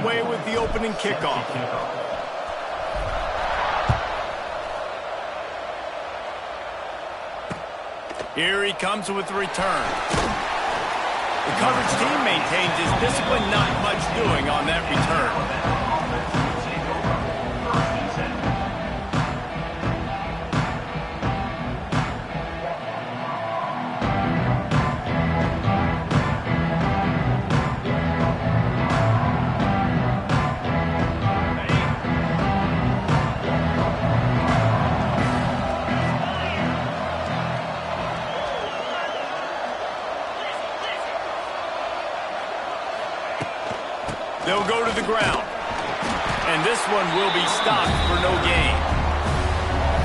away with the opening kickoff. Here he comes with the return. The coverage team maintains his discipline, not much doing on that return. They'll go to the ground. And this one will be stopped for no gain.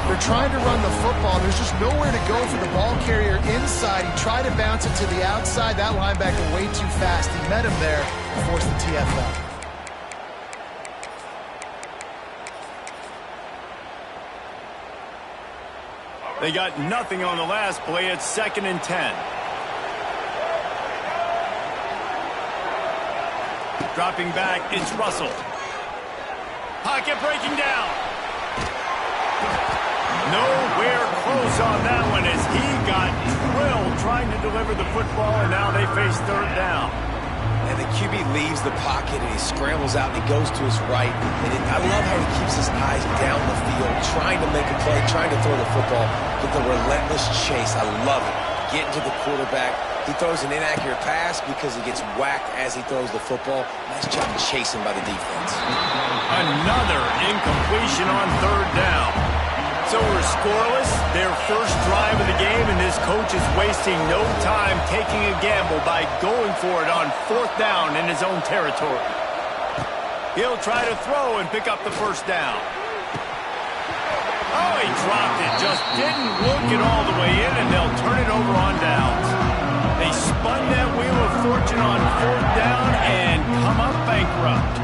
They're trying to run the football. There's just nowhere to go for the ball carrier inside. He tried to bounce it to the outside. That linebacker way too fast. He met him there and forced the TFL. They got nothing on the last play. It's 2nd and 10. Dropping back, it's Russell. Pocket breaking down. Nowhere close on that one as he got drilled trying to deliver the football, and now they face 3rd down. And the QB leaves the pocket, and he scrambles out, and he goes to his right. And I love how he keeps his eyes down the field, trying to make a play, trying to throw the football, but the relentless chase. I love it. Getting to the quarterback. He throws an inaccurate pass because he gets whacked as he throws the football. Nice job chasing by the defense. Another incompletion on 3rd down. So we're scoreless, their first drive of the game, and this coach is wasting no time taking a gamble by going for it on 4th down in his own territory. He'll try to throw and pick up the 1st down. Oh, he dropped it, just didn't look it all the way in, and they'll turn it over on downs. They spun that wheel of fortune on 4th down and come up bankrupt.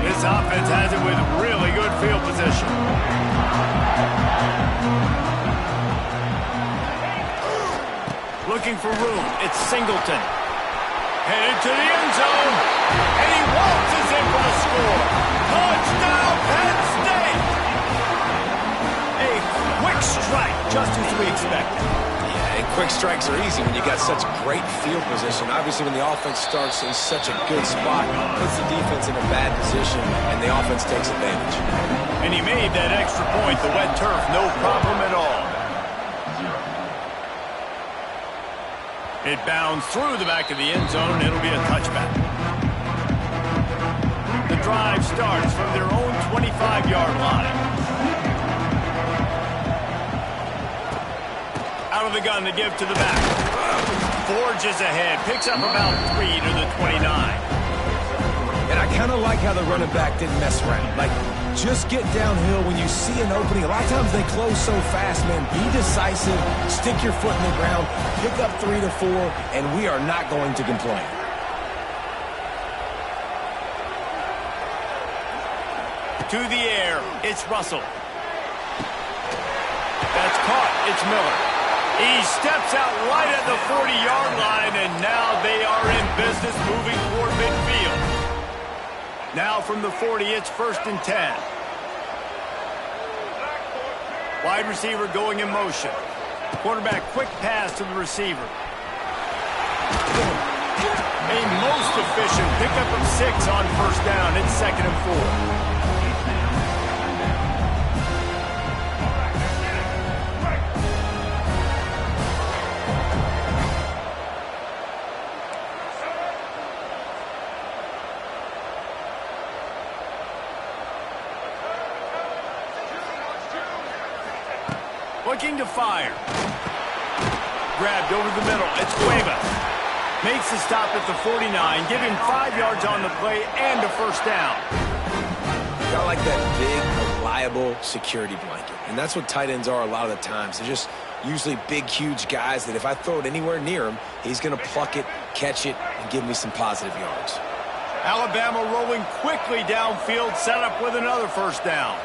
This offense has it with really good field position. Looking for room, it's Singleton. Headed to the end zone, and he waltzes in for the score. Touchdown, Penn State! A quick strike, just as we expected. Yeah, and quick strikes are easy when you got such great field position. Obviously, when the offense starts in such a good spot, puts the defense in a bad position, and the offense takes advantage. And he made that extra point, the wet turf, no problem at all. It bounds through the back of the end zone. It'll be a touchback. The drive starts from their own 25-yard line. Out of the gun to give to the back. Forges ahead. Picks up about 3 to the 29. And I kind of like how the running back didn't mess around. Like, just get downhill when you see an opening. A lot of times they close so fast, man. Be decisive, stick your foot in the ground, pick up 3 to 4, and we are not going to complain. To the air, it's Russell. That's caught, it's Miller. He steps out right at the 40-yard line, and now they are in business moving toward midfield. Now from the 40, it's 1st and 10. Wide receiver going in motion. Quarterback quick pass to the receiver. A most efficient pickup of 6 on 1st down. It's 2nd and 4. Looking to fire. Grabbed over the middle. It's Cueva. Makes the stop at the 49. Give him 5 yards on the play and a 1st down. Got like that big, reliable security blanket. And that's what tight ends are a lot of the times. They're just usually big, huge guys that if I throw it anywhere near him, he's going to pluck it, catch it, and give me some positive yards. Alabama rolling quickly downfield, set up with another 1st down.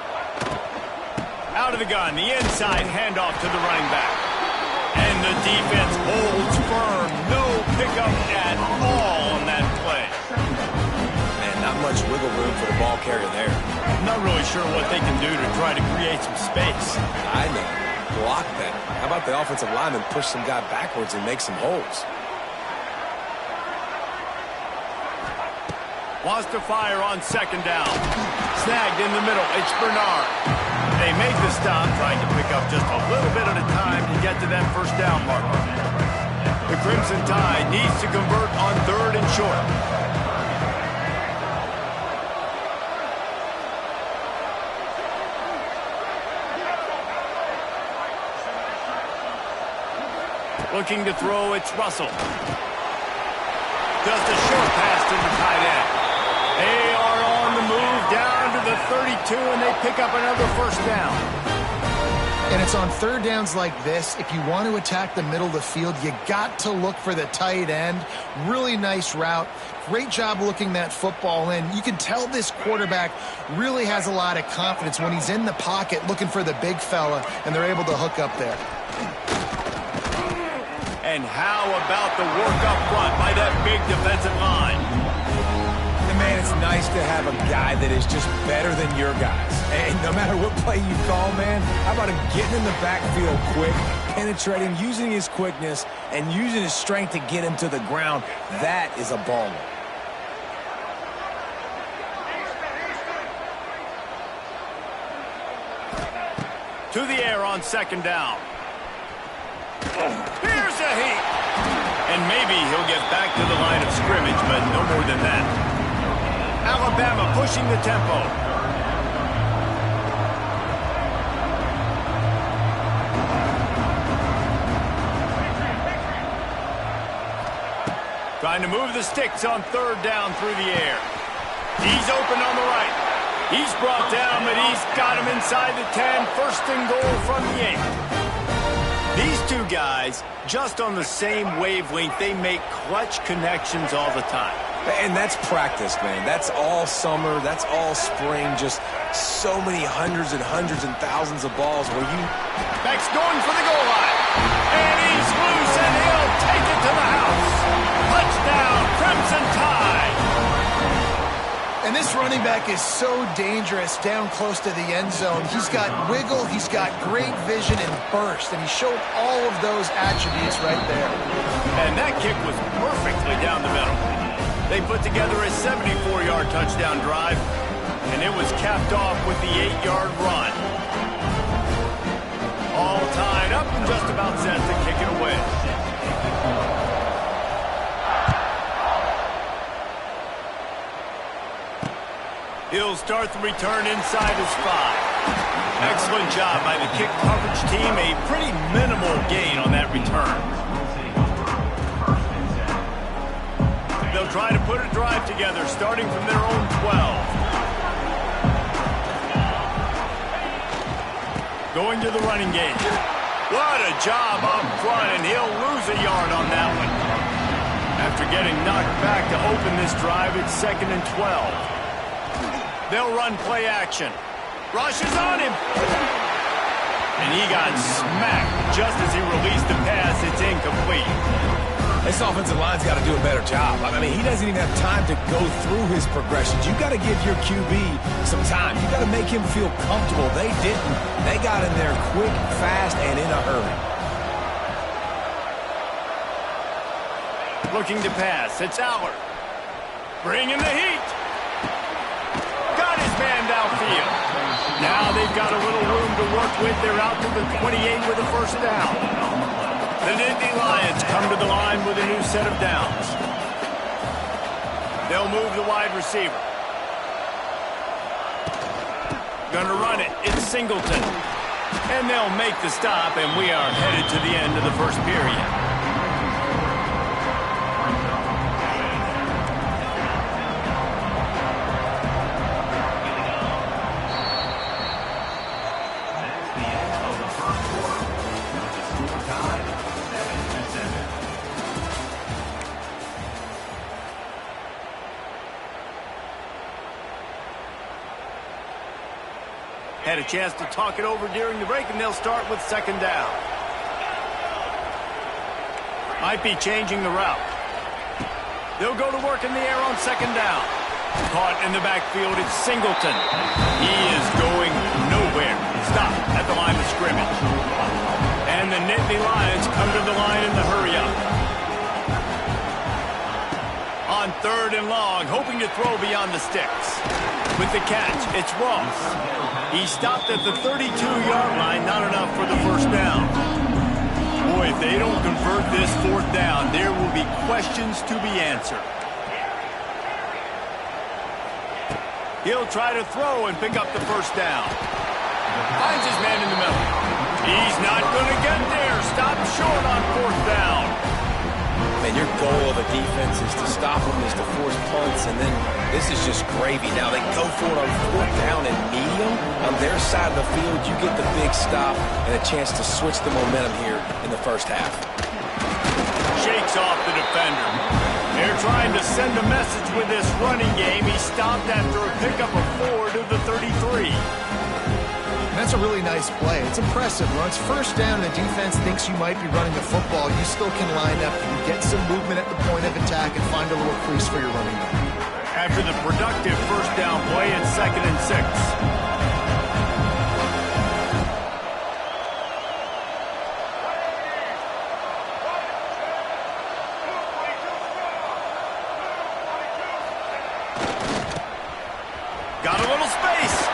Out of the gun, the inside handoff to the running back. And the defense holds firm. No pickup at all on that play. Man, not much wiggle room for the ball carrier there. I'm not really sure what they can do to try to create some space. I know. Block that. How about the offensive lineman push some guy backwards and make some holes? Wants to fire on second down. Snagged in the middle. It's Bernard. They make the stop, trying to pick up just a little bit at a time to get to that first down marker. The Crimson Tide needs to convert on third and short. Looking to throw, it's Russell. Just a short pass to the tight end. They are on the move down to the 32, and they pick up another first down. And it's on third downs like this. If you want to attack the middle of the field, you got to look for the tight end. Really nice route. Great job looking that football in. You can tell this quarterback really has a lot of confidence when he's in the pocket looking for the big fella, and they're able to hook up there. And how about the work up front by that big defensive line? And man, it's nice to have a guy that is just better than your guys. And no matter what play you call, man, how about him getting in the backfield quick, penetrating, using his quickness, and using his strength to get him to the ground? That is a baller. To the air on second down. Here's a heat. And maybe he'll get back to the line of scrimmage, but no more than that. Alabama pushing the tempo. Trying to move the sticks on third down through the air. He's open on the right. He's brought down, but he's got him inside the 10. First and goal from the 8. These two guys, just on the same wavelength, they make clutch connections all the time. And that's practice, man. That's all summer. That's all spring. Just so many hundreds and thousands of balls where you... Beck's going for the goal line. And he's loose, and he'll take it to the house. Touchdown, Crimson Tide. And this running back is so dangerous down close to the end zone. He's got wiggle, he's got great vision and burst, and he showed all of those attributes right there. And that kick was perfectly down the middle. They put together a 74-yard touchdown drive, and it was capped off with the 8-yard run. All tied up and just about set to kick it away. He'll start the return inside his 5. Excellent job by the kick coverage team. A pretty minimal gain on that return. They'll try to put a drive together starting from their own 12. Going to the running game. What a job up front, and he'll lose a yard on that one. After getting knocked back to open this drive, it's 2nd and 12. They'll run play action. Rush is on him. And he got smacked just as he released the pass. It's incomplete. This offensive line's got to do a better job. I mean, he doesn't even have time to go through his progressions. You got to give your QB some time. You got to make him feel comfortable. They didn't. They got in there quick, fast, and in a hurry. Looking to pass. It's Allard. Bringing the heat. Got his man downfield. Now they've got a little room to work with. They're out to the 28 with a first down. The Nittany Lions come to the line with a new set of downs. They'll move the wide receiver. Gonna run it. It's Singleton. And they'll make the stop, and we are headed to the end of the first period. Had a chance to talk it over during the break, and they'll start with second down. Might be changing the route. They'll go to work in the air on second down. Caught in the backfield, it's Singleton. He is going nowhere. Stop at the line of scrimmage. And the Nittany Lions come to the line in the hurry-up. On third and long, hoping to throw beyond the sticks. With the catch, it's Ross. He stopped at the 32-yard line, not enough for the first down. Boy, if they don't convert this fourth down, there will be questions to be answered. He'll try to throw and pick up the first down. Finds his man in the middle. He's not going to get there. Stop short on fourth down. Man, your goal of a defense is to stop them, is to force punts, and then this is just gravy. Now they go for it on fourth down and medium. On their side of the field, you get the big stop and a chance to switch the momentum here in the first half. Shakes off the defender. They're trying to send a message with this running game. He stopped after a pickup of 4 to the 33. That's a really nice play. It's impressive. When it's first down and the defense thinks you might be running the football, you still can line up. You can get some movement at the point of attack and find a little crease for your running game. After the productive first down play, it's 2nd and 6. Got a little space,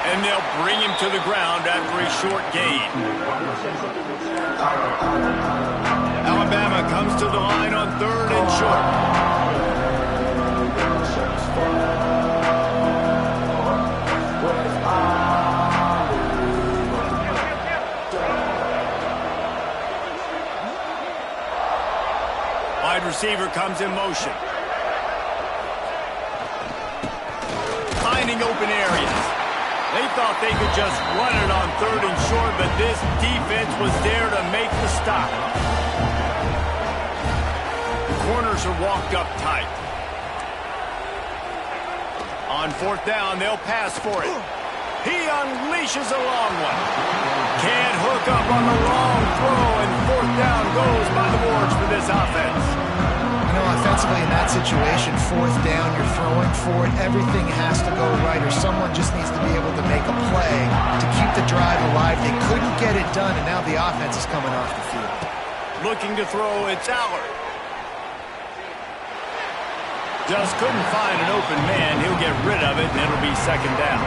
and they'll bring him to the ground after a short gain. Alabama comes to the line on 3rd and short. Wide receiver comes in motion. Finding open areas. They thought they could just run it on 3rd and short, but this defense was there to make the stop. The corners are walked up tight. On 4th down, they'll pass for it. He unleashes a long one. Can't hook up on the long throw, and 4th down goes by the boards for this offense. You know, offensively in that situation, 4th down, you're throwing for it. Everything has to go right, or someone just needs to be able to make a play to keep the drive alive. They couldn't get it done, and now the offense is coming off the field. Looking to throw, it's Allard. Just couldn't find an open man. He'll get rid of it, and it'll be 2nd down.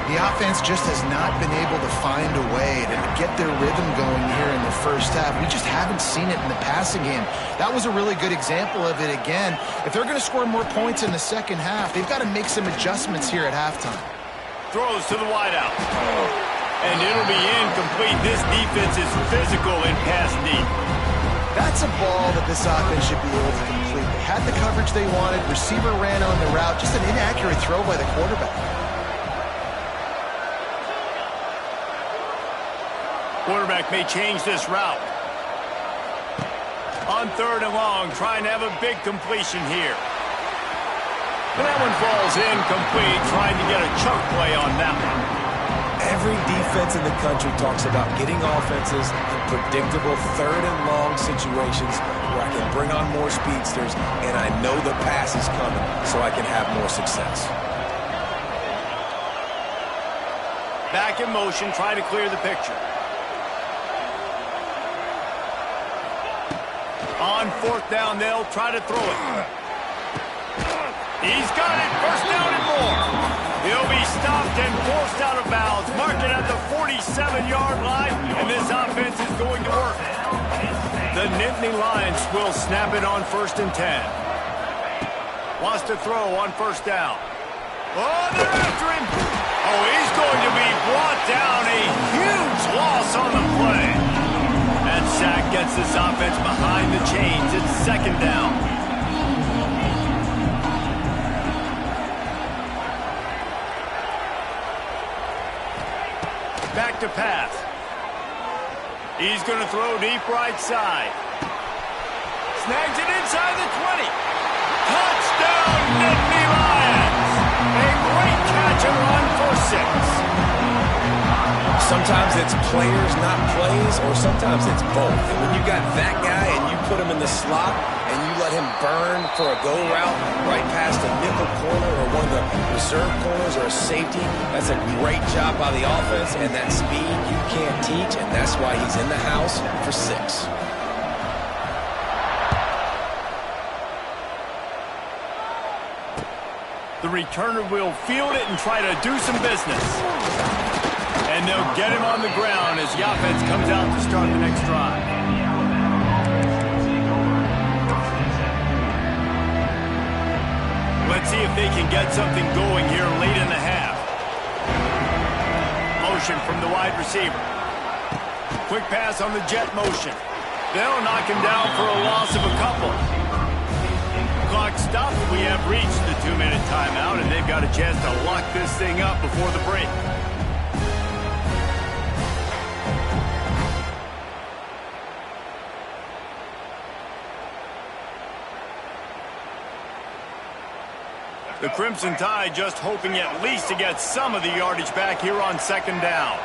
The offense just has not been able to find a way to get their rhythm going here in the first half. We just haven't seen it in the passing game. That was a really good example of it again. If they're going to score more points in the second half, they've got to make some adjustments here at halftime. Throws to the wideout. And it'll be incomplete. This defense is physical in pass deep. That's a ball that this offense should be able to complete. They had the coverage they wanted. Receiver ran on the route. Just an inaccurate throw by the quarterback. Quarterback may change this route. On 3rd and long, trying to have a big completion here. And that one falls incomplete, trying to get a chunk play on that one. Every defense in the country talks about getting offenses in predictable 3rd and long situations where I can bring on more speedsters and I know the pass is coming so I can have more success. Back in motion, trying to clear the picture. On 4th down, they'll try to throw it. He's got it. First down and more. He'll be stopped and forced out of bounds. Mark it at the 47-yard line, and this offense is going to work. The Nittany Lions will snap it on 1st and 10. Wants to throw on 1st down. Oh, they're after him. Oh, he's going to be brought down. A huge loss on the play. That sack gets this offense behind the chains. It's 2nd down. Back to pass. He's going to throw deep right side. Snags it inside the 20. Touchdown, Nittany Lions. A great catch and run for 6. Sometimes it's players, not plays, or sometimes it's both. And when you got that guy and you put him in the slot and you let him burn for a go route right past a nickel corner or one of the reserve corners or a safety, that's a great job by the offense, and that speed you can't teach, and that's why he's in the house for 6. The returner will field it and try to do some business. And they'll get him on the ground as the offense comes out to start the next drive. Let's see if they can get something going here late in the half. Motion from the wide receiver. Quick pass on the jet motion. They'll knock him down for a loss of a couple. Clock stopped. We have reached the 2-minute timeout, and they've got a chance to lock this thing up before the break. The Crimson Tide just hoping at least to get some of the yardage back here on 2nd down.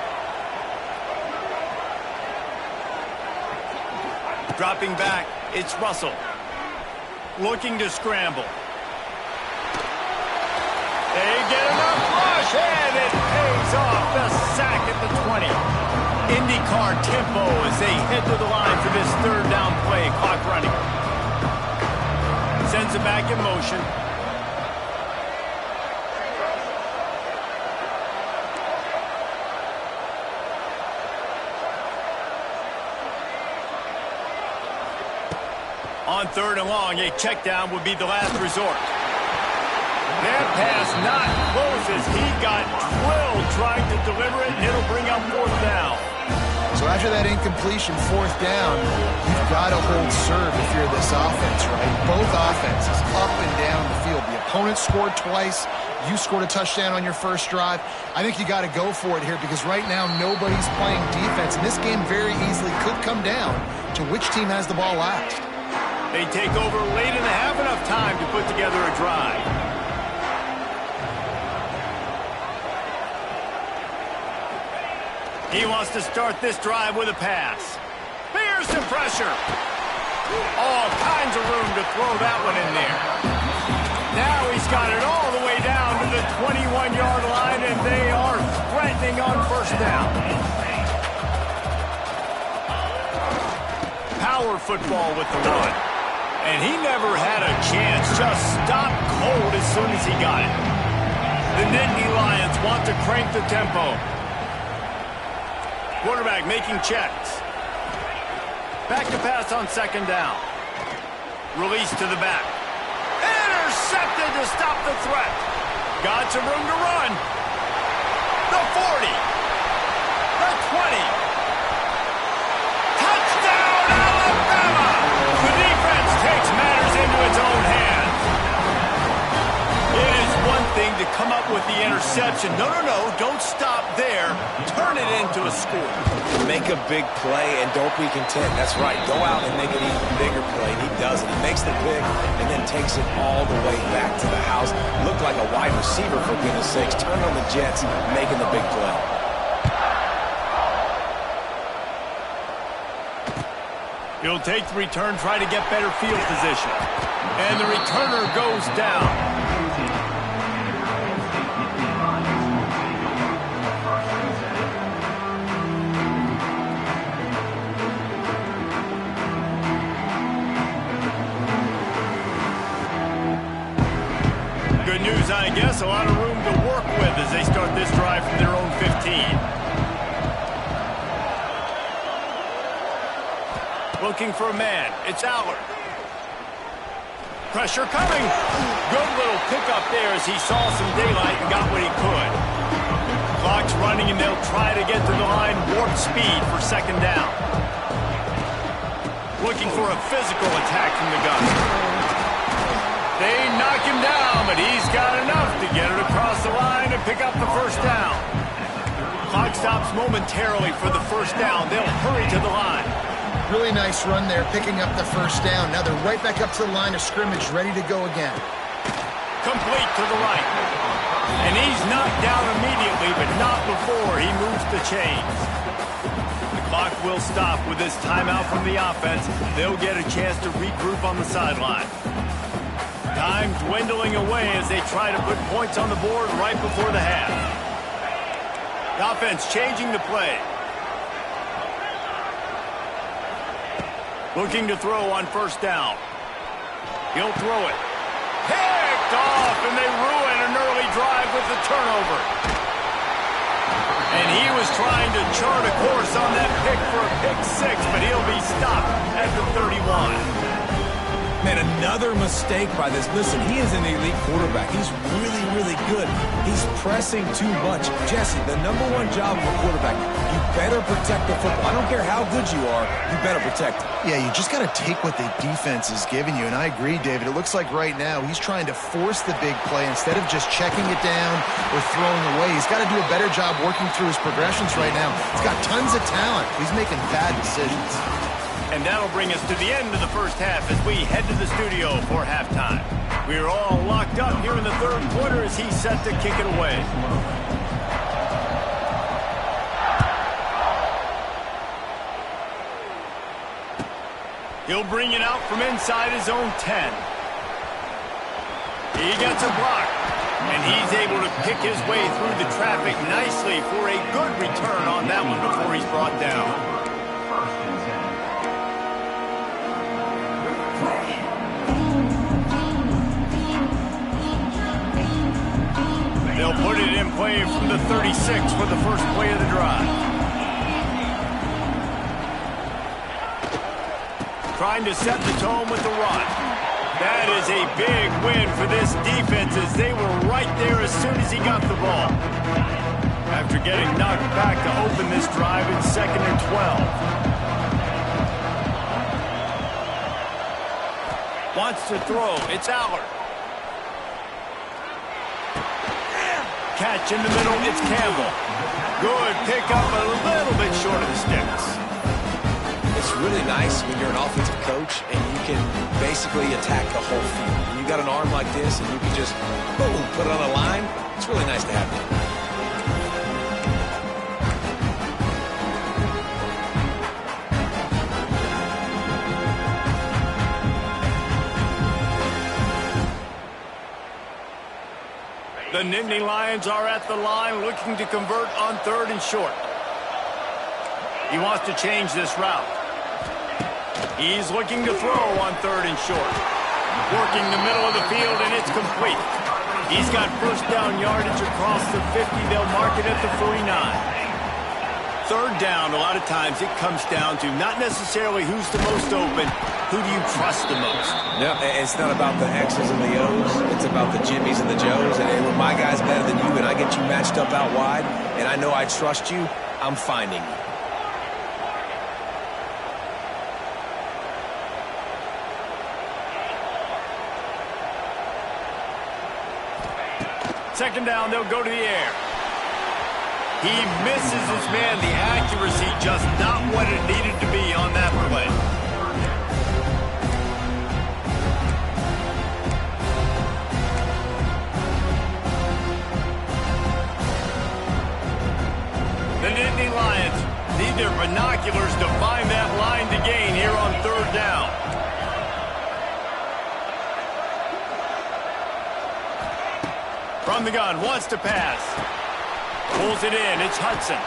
Dropping back, it's Russell. Looking to scramble. They get enough rush, and it pays off. The sack at the 20. IndyCar tempo as they head to the line for this 3rd down play. Clock running. Sends it back in motion. On 3rd and long, a check down would be the last resort. That pass not close as he got drilled trying to deliver it, and it'll bring up 4th down. So after that incompletion, 4th down, you've got to hold serve if you're this offense, right? Both offenses up and down the field. The opponent scored twice. You scored a touchdown on your first drive. I think you got to go for it here because right now nobody's playing defense, and this game very easily could come down to which team has the ball last. They take over late in the half, enough time to put together a drive. He wants to start this drive with a pass. Fears some pressure. All kinds of room to throw that one in there. Now he's got it all the way down to the 21-yard line, and they are threatening on 1st down. Power football with the run. And he never had a chance, just stopped cold as soon as he got it. The Nittany Lions want to crank the tempo. Quarterback making checks. Back to pass on 2nd down. Release to the back. Intercepted to stop the threat. Got some room to run. The 40. The 20. Touchdown, Alabama! The defense takes matters into its own hands. It is one thing to come up with the interception. No, don't stop there. Turn it into a score. Make a big play and don't be content. That's right. Go out and make an even bigger play. And he does it. He makes the pick and then takes it all the way back to the house. Looked like a wide receiver, for goodness sakes. Turn on the Jets, making the big play. He'll take the return, try to get better field position. And the returner goes down. Good news, I guess. A lot of room to work with as they start this drive from their own 15. Looking for a man. It's Allard. Pressure coming. Good little pickup there as he saw some daylight and got what he could. Clock's running, and they'll try to get to the line. Warp speed for 2nd down. Looking for a physical attack from the gun. They knock him down, but he's got enough to get it across the line and pick up the 1st down. Clock stops momentarily for the 1st down. They'll hurry to the line. Really nice run there, picking up the 1st down. Now they're right back up to the line of scrimmage, ready to go again. Complete to the right. And he's knocked down immediately, but not before he moves the chains. The clock will stop with this timeout from the offense. They'll get a chance to regroup on the sideline. Time dwindling away as they try to put points on the board right before the half. The offense changing the play. Looking to throw on first down. He'll throw it. Picked off, and they ruin an early drive with the turnover. And he was trying to chart a course on that pick for a pick six, but he'll be stopped at the 31. Man, another mistake by this. Listen, he is an elite quarterback. He's really, really good. He's pressing too much. Jesse, the number one job of a quarterback, you better protect the football. I don't care how good you are, you better protect it. Yeah, you just got to take what the defense is giving you, and I agree, David. It looks like right now he's trying to force the big play instead of just checking it down or throwing away. He's got to do a better job working through his progressions right now. He's got tons of talent. He's making bad decisions. And that'll bring us to the end of the first half as we head to the studio for halftime. We're all locked up here in the third quarter as he's set to kick it away. He'll bring it out from inside his own 10. He gets a block, and he's able to pick his way through the traffic nicely for a good return on that one before he's brought down. They'll put it in play from the 36 for the first play of the drive. Trying to set the tone with the run. That is a big win for this defense as they were right there as soon as he got the ball. After getting knocked back to open this drive in 2nd and 12. Wants to throw. It's Allard. Catch in the middle, it's Campbell. Good pickup, a little bit short of the sticks. It's really nice when you're an offensive coach and you can basically attack the whole field. When you got an arm like this and you can just, boom, put it on a line, it's really nice to have that. The Nittany Lions are at the line looking to convert on 3rd and short. He wants to change this route. He's looking to throw on 3rd and short. Working the middle of the field, and it's complete. He's got first down yardage across the 50. They'll mark it at the 49. 3rd down, a lot of times it comes down to not necessarily who's the most open, who do you trust the most? No, it's not about the X's and the O's. It's about the Jimmies and the Joes. And when my guy's better than you and I get you matched up out wide, and I know I trust you, I'm finding you. Second down, they'll go to the air. He misses his man. The accuracy just not what it needed to be on that play. The Nittany Lions need their binoculars to find that line to gain here on 3rd down. From the gun, wants to pass. Pulls it in, it's Hudson.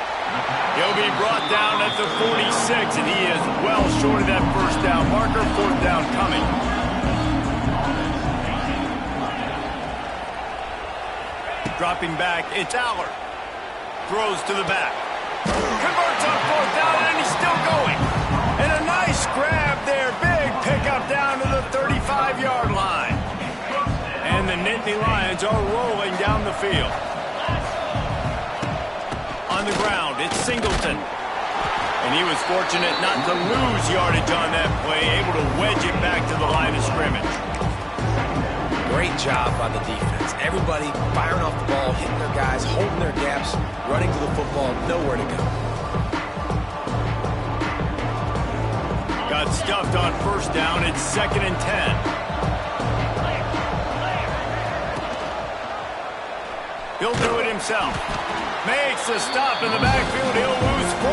He'll be brought down at the 46, and he is well short of that first down marker. 4th down coming. Dropping back, it's Allard. Throws to the back. Converts on 4th down, and he's still going. And a nice grab there. Big pickup down to the 35-yard line. And the Nittany Lions are rolling down the field. On the ground, it's Singleton. And he was fortunate not to lose yardage on that play, able to wedge it back to the line of scrimmage. Great job by the defense. Everybody firing off the ball, hitting their guys, holding their gaps, running to the football, nowhere to go. Got stuffed on first down. It's 2nd and 10. He'll do it himself. Makes a stop in the backfield. He'll lose 4.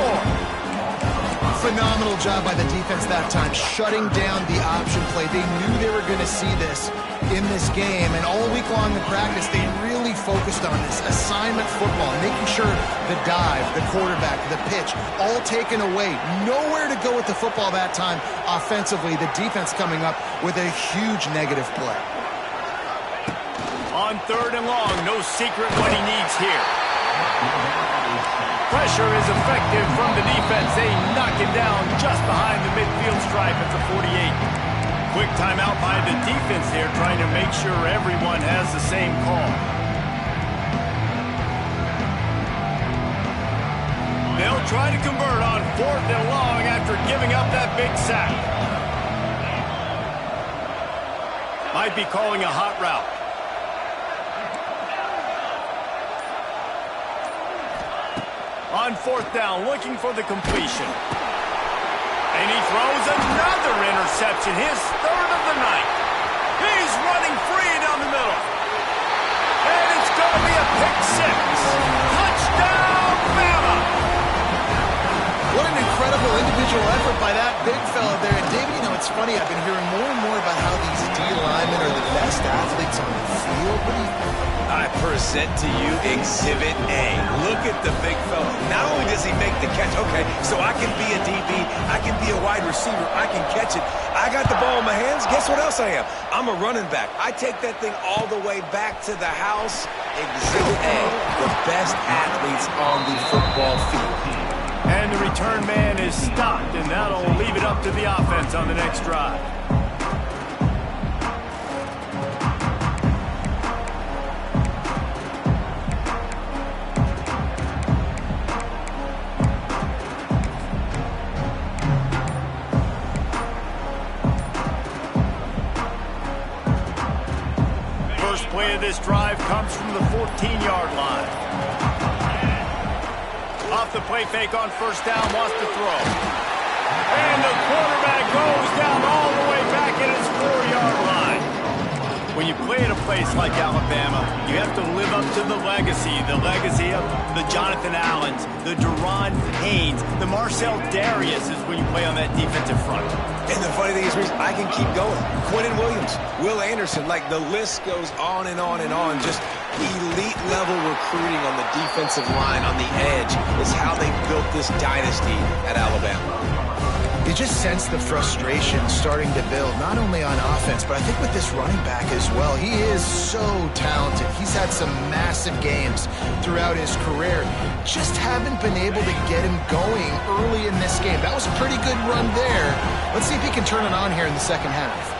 Phenomenal job by the defense that time, shutting down the option play. They knew they were going to see this in this game, and all week long in practice, they really focused on this assignment football, making sure the dive, the quarterback, the pitch, all taken away. Nowhere to go with the football that time offensively. The defense coming up with a huge negative play. On 3rd and long, no secret what he needs here. Pressure is effective from the defense. They knock him down just behind the midfield stripe at the 48. Quick timeout by the defense there, trying to make sure everyone has the same call. They'll try to convert on 4th and long after giving up that big sack. Might be calling a hot route. On 4th down, looking for the completion. And he throws another interception, his 3rd of the night. He's running free down the middle. And it's going to be a pick 6. Touchdown, Bama! What an incredible individual effort by that big fella there. And David, you know, it's funny, I've been hearing more and more about how these D linemen are the best athletes on the field. What do you think? I present to you Exhibit A. Look at the big fella. Not only does he make the catch, okay, so I can be a DB, I can be a wide receiver, I can catch it. I got the ball in my hands. Guess what else I am? I'm a running back. I take that thing all the way back to the house. Exhibit A, the best athletes on the football field. And the return man is stopped, and that'll leave it up to the offense on the next drive. Play of this drive comes from the 14-yard line. Off the play fake on 1st down, wants to throw. And the quarterback goes down all the way back at his 4-yard line. When you play at a place like Alabama, you have to live up to the legacy of the Jonathan Allens, the Deron Paynes, the Marcel Darius is when you play on that defensive front. And the funny thing is, Reese, I can keep going. Quentin Williams, Will Anderson, like the list goes on and on and on. Just elite level recruiting on the defensive line, on the edge, is how they built this dynasty at Alabama. You just sense the frustration starting to build, not only on offense, but I think with this running back as well. He is so talented. He's had some massive games throughout his career. Just haven't been able to get him going early in this game. That was a pretty good run there. Let's see if he can turn it on here in the second half.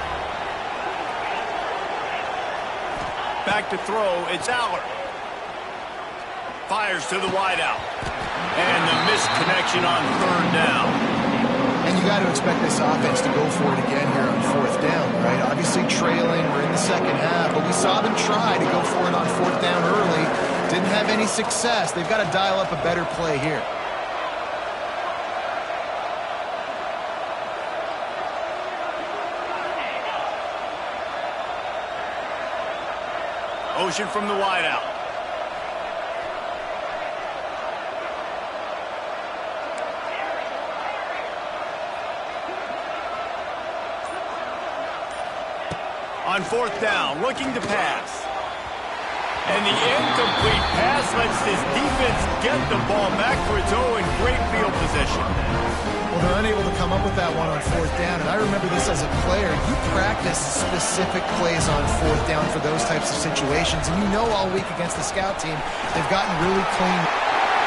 Back to throw, it's Aller. Fires to the wideout. And the missed connection on 3rd down. And you got to expect this offense to go for it again here on 4th down, right? Obviously trailing, we're in the second half, but we saw them try to go for it on 4th down early. Didn't have any success. They've got to dial up a better play here. Motion from the wideout. On 4th down, looking to pass. And the incomplete pass lets this defense get the ball back for its own great field position. Well, they're unable to come up with that one on 4th down, and I remember this as a player. You practice specific plays on 4th down for those types of situations, and you know all week against the scout team, they've gotten really clean.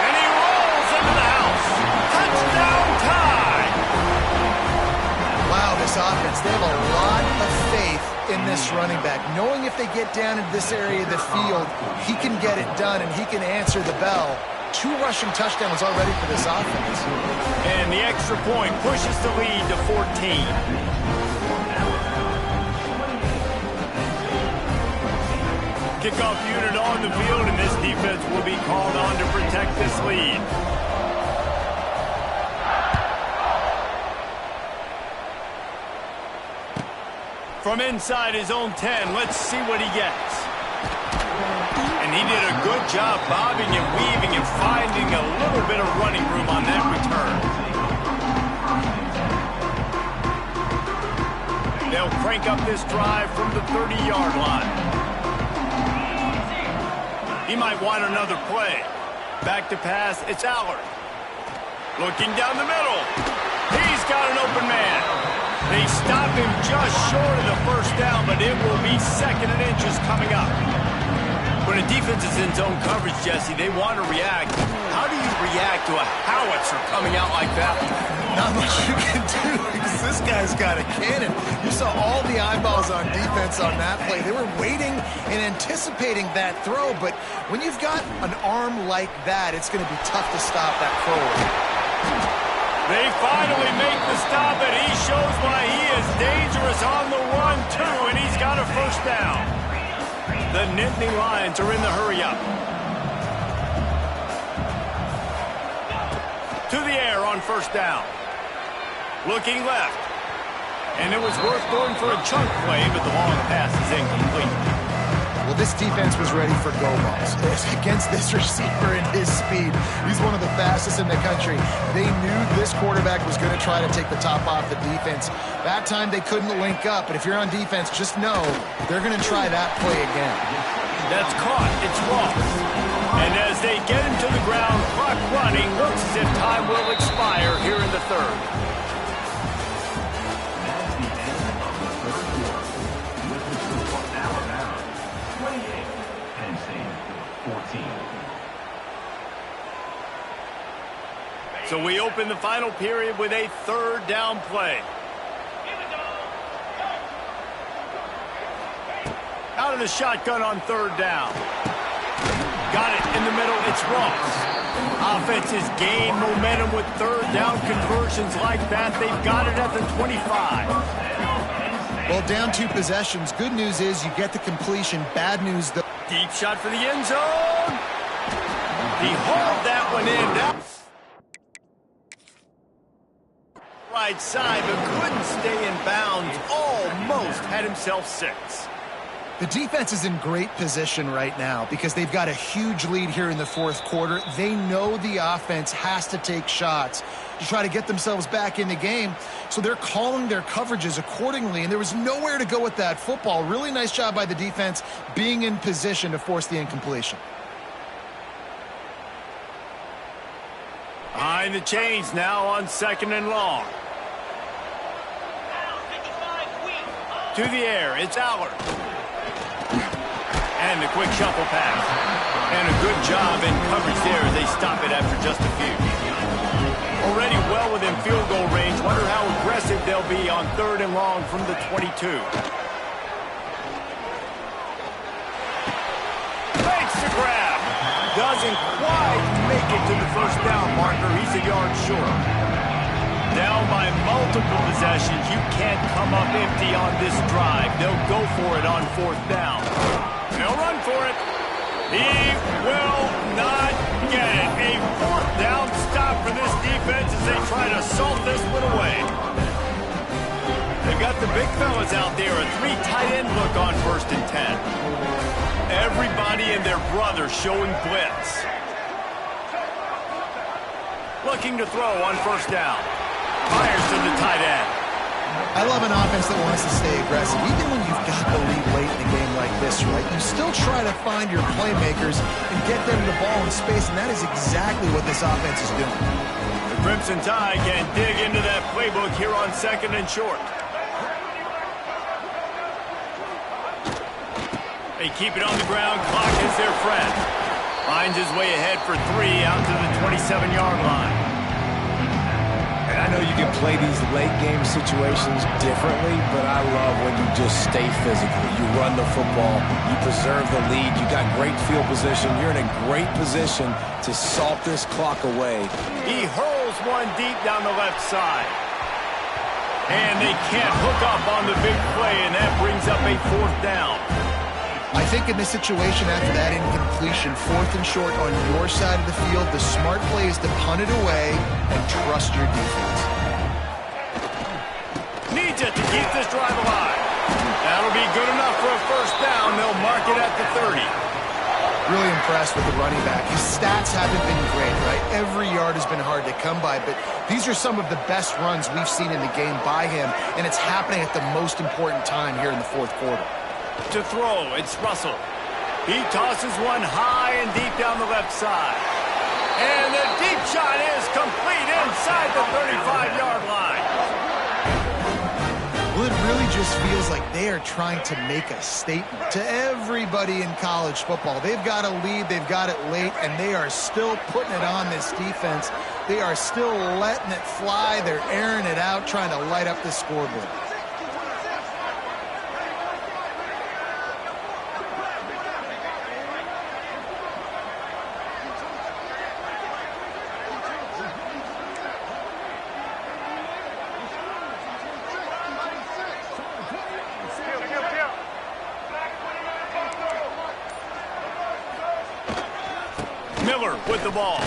And he rolls into the house. Touchdown tie! Wow, this offense, they have a lot of faith in this running back, knowing if they get down into this area of the field, he can get it done and he can answer the bell. 2 rushing touchdowns already for this offense. And the extra point pushes the lead to 14. Kickoff unit on the field, and this defense will be called on to protect this lead. From inside his own 10, let's see what he gets. And he did a good job bobbing and weaving and finding a little bit of running room on that return. They'll crank up this drive from the 30-yard line. He might want another play. Back to pass, it's Allard. Looking down the middle. He's got an open man. They stop him just short of the first down, but it will be 2nd and inches coming up. When a defense is in zone coverage, Jesse, they want to react. How do you react to a howitzer coming out like that? Not much you can do because this guy's got a cannon. You saw all the eyeballs on defense on that play. They were waiting and anticipating that throw, but when you've got an arm like that, it's going to be tough to stop that forward. They finally make the stop, and he shows why he is dangerous on the run, too, and he's got a first down. The Nittany Lions are in the hurry-up. To the air on first down. Looking left. And it was worth going for a chunk play, but the long pass is incomplete. Well, this defense was ready for go balls against this receiver and his speed. He's one of the fastest in the country. They knew this quarterback was going to try to take the top off the defense. That time they couldn't link up, but if you're on defense, just know they're going to try that play again. That's caught. It's Ross. And as they get him to the ground, clock running, looks as if time will expire here in the third. So we open the final period with a 3rd down play. Out of the shotgun on 3rd down. Got it in the middle. It's Ross. Offenses gain momentum with 3rd down conversions like that. They've got it at the 25. Well, down 2 possessions. Good news is you get the completion. Bad news, though. Deep shot for the end zone. He hauled that one in. Down right side, but couldn't stay in bounds. Almost had himself 6. The defense is in great position right now because they've got a huge lead here in the 4th quarter. They know the offense has to take shots to try to get themselves back in the game, so they're calling their coverages accordingly, and there was nowhere to go with that football. Really nice job by the defense being in position to force the incompletion. Behind the chains now on 2nd and long. To the air, it's Allard. And a quick shuffle pass. And a good job in coverage there as they stop it after just a few. Already well within field goal range. Wonder how aggressive they'll be on 3rd and long from the 22. Makes the grab. Doesn't quite make it to the first down marker. He's a yard short. Down by multiple possessions. You can't come up empty on this drive. They'll go for it on 4th down. They'll run for it. He will not get it. A 4th down stop for this defense as they try to salt this one away. They've got the big fellas out there. A 3 tight end look on 1st and 10. Everybody and their brother showing blitz. Looking to throw on 1st down. Fires to the tight end. I love an offense that wants to stay aggressive. Even when you've got the lead late in a game like this, right, you still try to find your playmakers and get them the ball in space, and that is exactly what this offense is doing. The Crimson Tide can dig into that playbook here on 2nd and short. They keep it on the ground. Clock is their friend. Finds his way ahead for 3 out to the 27-yard line. And I know you can play these late-game situations differently, but I love when you just stay physical. You run the football. You preserve the lead. You got great field position. You're in a great position to salt this clock away. He hurls one deep down the left side. And they can't hook up on the big play, and that brings up a 4th down. I think in this situation after that incompletion, 4th and short on your side of the field, the smart play is to punt it away and trust your defense. Needs it to keep this drive alive. That'll be good enough for a 1st down. They'll mark it at the 30. Really impressed with the running back. His stats haven't been great, right? Every yard has been hard to come by, but these are some of the best runs we've seen in the game by him, and it's happening at the most important time here in the fourth quarter. To throw, it's Russell. He tosses one high and deep down the left side. And the deep shot is complete inside the 35-yard line. Well, it really just feels like they are trying to make a statement to everybody in college football. They've got a lead, they've got it late, and they are still putting it on this defense. They are still letting it fly. They're airing it out, trying to light up the scoreboard. With the ball.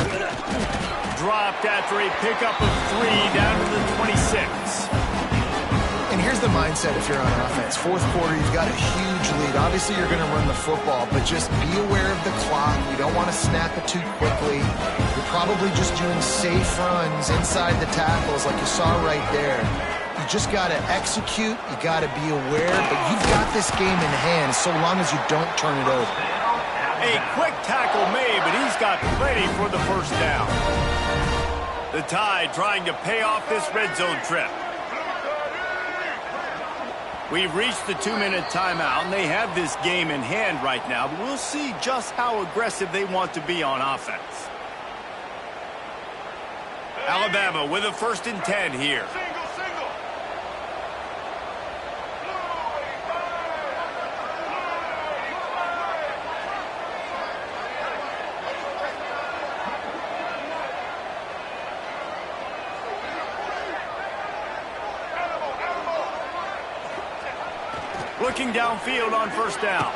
Dropped after a pickup of 3 down to the 26. And here's the mindset if you're on offense. Fourth quarter, you've got a huge lead. Obviously, you're going to run the football, but just be aware of the clock. You don't want to snap it too quickly. You're probably just doing safe runs inside the tackles like you saw right there. You just got to execute. You got to be aware, but you've got this game in hand so long as you don't turn it over. A quick tackle made, but he's got plenty for the first down. The Tide trying to pay off this red zone trip. We've reached the 2-minute timeout, and they have this game in hand right now, but we'll see just how aggressive they want to be on offense. Alabama with a 1st and 10 here. Looking downfield on 1st down.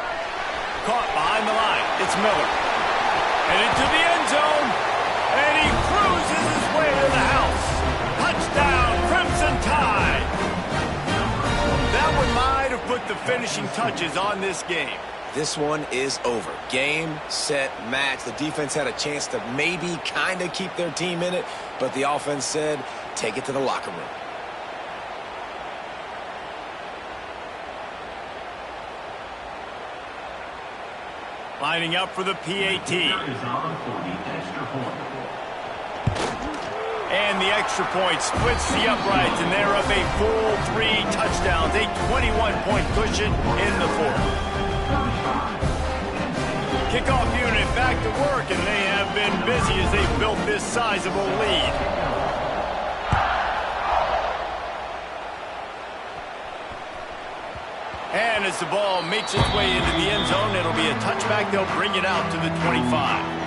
Caught behind the line. It's Miller. And into the end zone. And he cruises his way to the house. Touchdown, Crimson Tide. That one might have put the finishing touches on this game. This one is over. Game, set, match. The defense had a chance to maybe kind of keep their team in it, but the offense said, take it to the locker room. Lining up for the PAT. And the extra point splits the uprights, and they're up a full 3 touchdowns, a 21-point cushion in the fourth. Kickoff unit back to work, and they have been busy as they've built this sizable lead. And as the ball makes its way into the end zone, it'll be a touchback. They'll bring it out to the 25.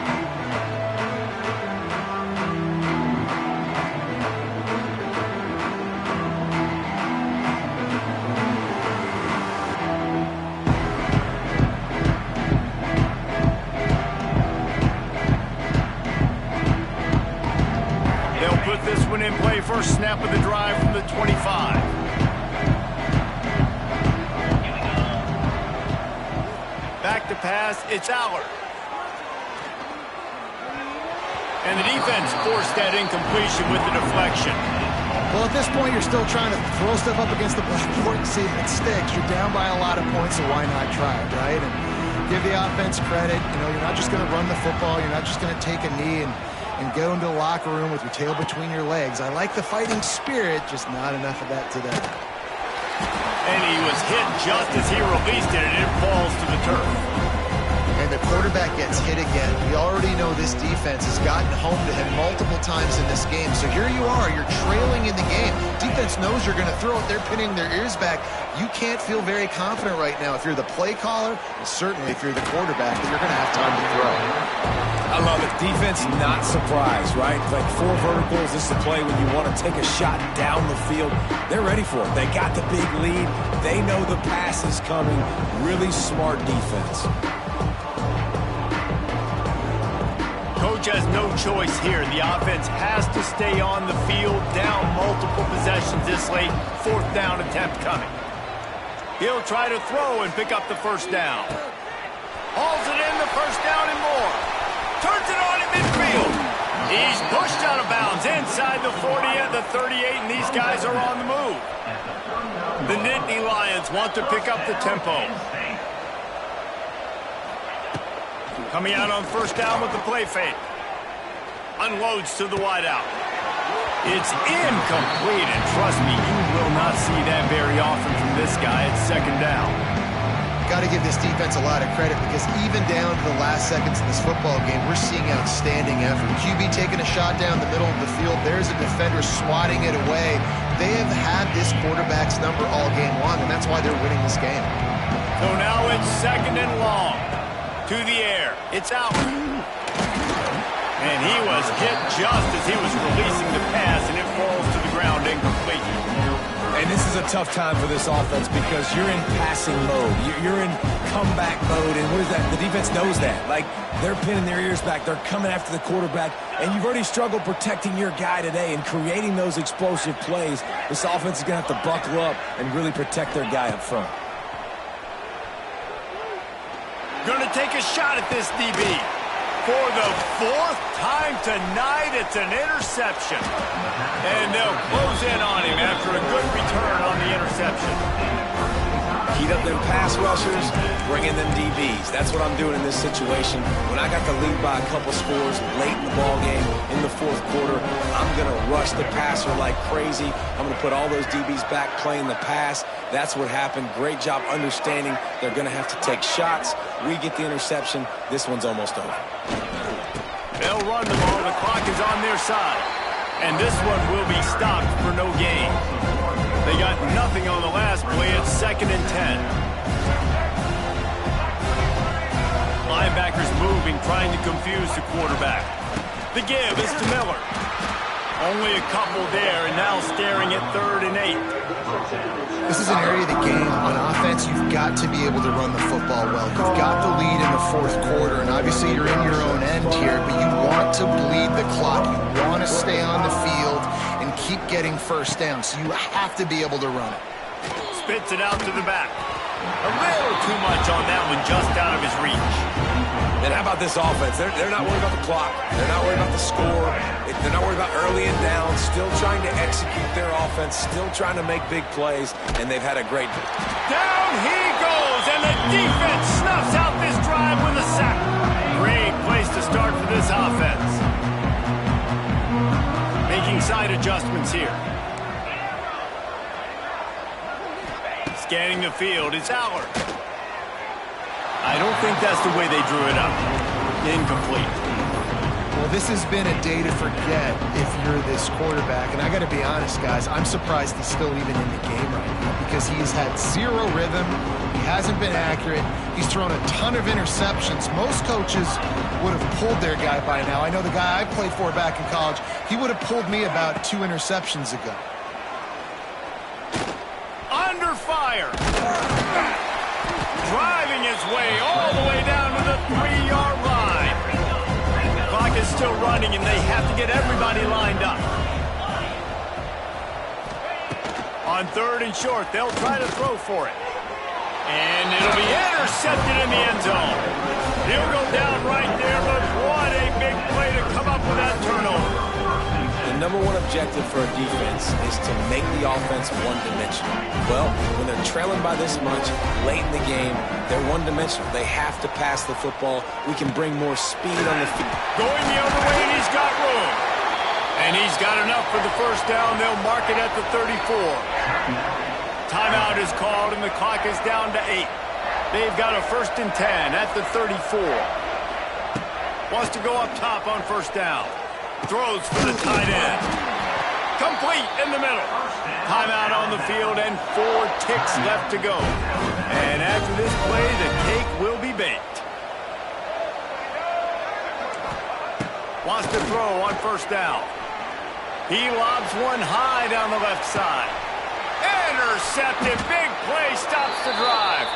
They'll put this one in play. First snap of the drive from the 25. Back to pass, it's Allard. And the defense forced that incompletion with the deflection. Well, at this point, you're still trying to throw stuff up against the blackboard and see if it sticks. You're down by a lot of points, so why not try it, right? And give the offense credit. You know, you're not just going to run the football. You're not just going to take a knee and go into the locker room with your tail between your legs. I like the fighting spirit, just not enough of that today. And he was hit just as he released it, and it falls to the turf. And the quarterback gets hit again. We already know this defense has gotten home to him multiple times in this game. So here you are, you're trailing in the game. Defense knows you're going to throw it. They're pinning their ears back. You can't feel very confident right now if you're the play caller, and certainly if you're the quarterback, that you're going to have time to throw. I love it. Defense not surprised, right? Like 4 verticals. This is a play when you want to take a shot down the field. They're ready for it. They got the big lead. They know the pass is coming. Really smart defense. Coach has no choice here. The offense has to stay on the field, down multiple possessions this late. 4th down attempt coming. He'll try to throw and pick up the first down. Hauls it in the first down and more. Turns it on at midfield. He's pushed out of bounds inside the 40 at the 38, and these guys are on the move. The Nittany Lions want to pick up the tempo. Coming out on first down with the play fake. Unloads to the wideout. It's incomplete, and trust me, you will not see that very often from this guy at second down. Got to give this defense a lot of credit because even down to the last seconds of this football game, we're seeing outstanding effort. QB taking a shot down the middle of the field. There's a defender swatting it away. They have had this quarterback's number all game long, and that's why they're winning this game. So now it's second and long. To the air. It's out. And he was hit just as he was releasing the pass, and it falls to the ground incomplete. And this is a tough time for this offense because you're in passing mode. You're in comeback mode, and what is that? The defense knows that. Like, they're pinning their ears back. They're coming after the quarterback, and you've already struggled protecting your guy today and creating those explosive plays. This offense is going to have to buckle up and really protect their guy up front. Going to take a shot at this DB. For the fourth time tonight, it's an interception. And they'll close in on him after a good return on the interception. Heat up them pass rushers, bring in them DBs. That's what I'm doing in this situation. When I got the lead by a couple scores late in the ballgame, in the fourth quarter, I'm going to rush the passer like crazy. I'm going to put all those DBs back playing the pass. That's what happened. Great job understanding they're going to have to take shots. We get the interception. This one's almost over. They'll run the ball. The clock is on their side. And this one will be stopped for no gain. They got nothing on the last play. It's second and 10. Linebackers moving, trying to confuse the quarterback. The give is to Miller. Only a couple there, and now staring at 3rd and 8. This is an area of the game. On offense, you've got to be able to run the football well. You've got the lead in the fourth quarter, and obviously you're in your own end here, but you want to bleed the clock. You want to stay on the field and keep getting first down, so you have to be able to run it. Spits it out to the back. A little too much on that one, just out of his reach. And how about this offense? They're not worried about the clock. They're not worried about the score. They're not worried about early and down. Still trying to execute their offense. Still trying to make big plays. And they've had a great... Down he goes, and the defense snuffs out this drive with a sack. Great place to start for this offense. Making side adjustments here. Scanning the field, it's Allard. I don't think that's the way they drew it up. Incomplete. Well, this has been a day to forget if you're this quarterback. And I got to be honest, guys, I'm surprised he's still even in the game right now because he's had zero rhythm. He hasn't been accurate. He's thrown a ton of interceptions. Most coaches would have pulled their guy by now. I know the guy I played for back in college, he would have pulled me about 2 interceptions ago. Under fire. Driving his way all the way down to the 3-yard line. The clock is still running, and they have to get everybody lined up. On 3rd and short, they'll try to throw for it. And it'll be intercepted in the end zone. He'll go down right there, but what a big play to come up with that turnover. The number one objective for a defense is to make the offense one-dimensional. Well, when they're trailing by this much late in the game, they're one-dimensional. They have to pass the football. We can bring more speed on the field. Going the other way, and he's got room. And he's got enough for the first down. They'll mark it at the 34. Timeout is called, and the clock is down to 8. They've got a 1st and 10 at the 34. Wants to go up top on first down. Throws for the tight end. Complete in the middle. Timeout on the field and 4 ticks left to go. And after this play, the cake will be baked. Wants to throw on first down. He lobs one high down the left side. Intercepted. Big play stops the drive.